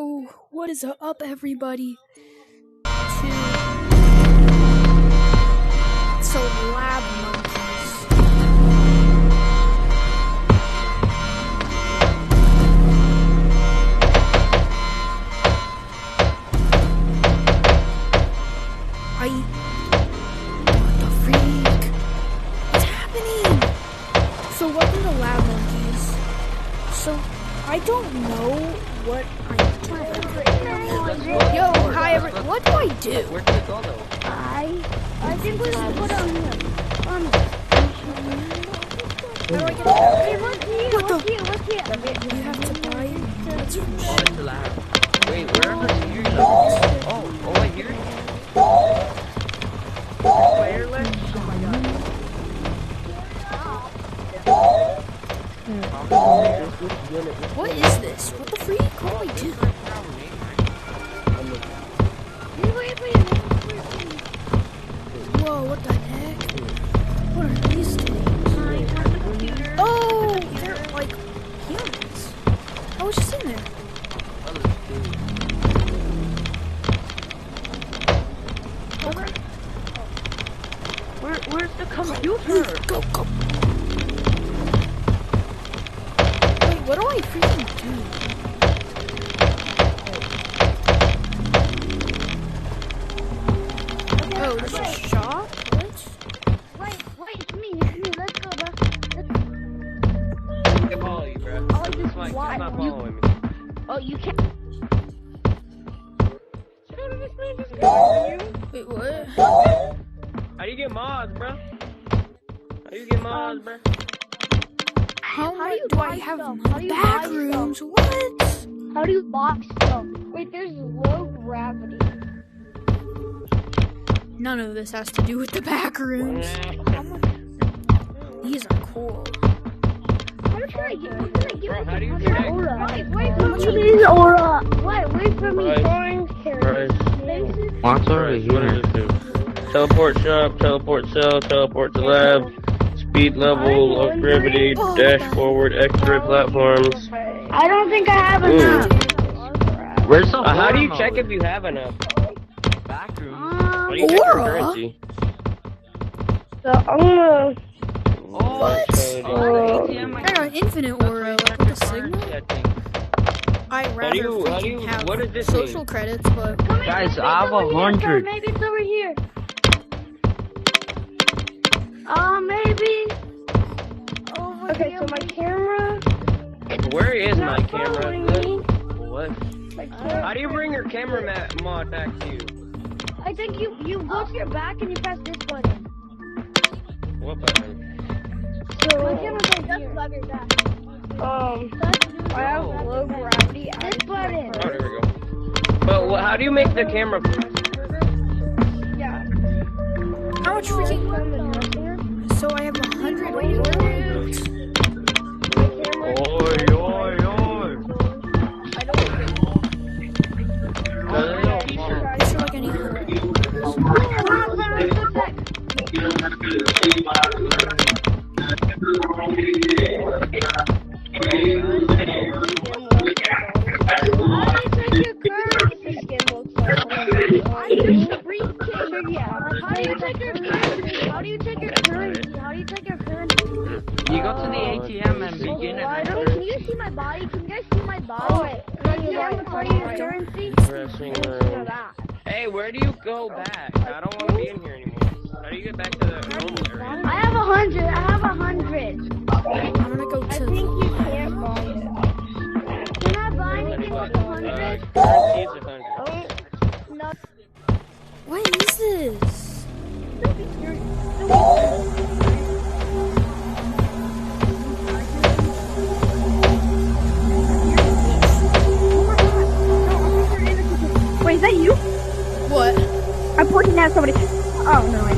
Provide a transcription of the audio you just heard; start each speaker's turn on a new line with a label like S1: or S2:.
S1: Yo, what is up, everybody? So lab monkeys. What the freak? What's happening? So welcome to Lab Monkeys. So I don't know what I'm doing. Yo, hi everyone. What do I do?
S2: Where did it go though?
S3: I think we should put on here.
S1: How do I get
S3: Hey, what's here?
S1: What the-
S3: What's here? What's here?
S1: You have to buy it. That's from
S2: Oh, it's the lab. Wait, where are the here? Oh, I hear it. Wireless? Oh my god.
S1: What is this? What the freak? What do I do?
S3: Wait.
S1: Whoa, what the heck? What are these things? Oh, they're like humans. I was just in there. Okay.
S2: Where's the computer?
S1: Go. Wait, what do I freaking do? Oh, there's a shop? What?
S3: Wait, it's me. Let's go, bro.
S2: I can follow you, bro.
S3: Oh, you
S2: It's like,
S3: why?
S2: he's not following me.
S3: Oh, you can't.
S1: Wait, what?
S2: How do you get mods, bro?
S1: How
S3: do
S1: much
S3: you
S1: do I
S3: buy
S1: have
S3: stuff?
S1: in
S3: How
S1: my
S3: do you
S1: back
S3: buy
S1: rooms? What?
S3: How do you box stuff? Wait, there's low gravity.
S1: None of this has to do with the back rooms. These are cool.
S3: How much can I get? What can I get
S2: Bro,
S3: with
S2: how do you
S3: 100
S2: check?
S3: aura? Wait for me, aura. Wait for me.
S2: Price.
S3: Orange carrots.
S4: What's over
S2: What
S4: here?
S2: does this do? Teleport shop, teleport cell, teleport to lab, speed level, low gravity, dash forward, X-ray platforms.
S3: I don't think I have enough.
S4: Where's the
S2: How do you
S4: hormone?
S2: check if you have enough?
S4: Backroom?
S2: How do you check your
S1: Aura?
S2: currency?
S3: So I'm gonna.
S1: What?
S4: Oh, ATM,
S1: I got infinite aura, like with the signal. I'd rather
S2: how do
S1: freaking
S2: you-
S1: have
S2: what does this
S1: social
S2: mean?
S1: credits, but
S4: Guys, I have 100.
S3: Maybe it's over here. Maybe. Okay, so my camera.
S2: Where is my
S3: Not
S2: camera?
S3: following me.
S2: What?
S3: My camera.
S2: How do you bring your camera mod back to you?
S3: I think you go to your back and you press this button.
S2: What button?
S3: So my camera's right here. I have low gravity. This button.
S2: Oh, there we go. But how do you make the camera?
S3: Yeah.
S1: how much freaking? So I have 100 aura.
S2: Oi.
S1: Is there like any?
S3: How do you check your currency?
S4: You go to the ATM and begin it.
S3: Can you see my body? Can you guys see my body? How do you currency?
S2: Dressing room. Hey, where do you go back? I don't want to be in here anymore. How do you get back to the normal area?
S3: I have 100.
S1: I'm gonna go
S3: I
S1: to.
S3: think you can't buy it. Can I buy anything with 100?
S2: Currency is 100.
S3: No.
S1: What is this?
S3: Wait, is that you?
S1: What?
S3: I'm pointing at somebody. Oh, no, I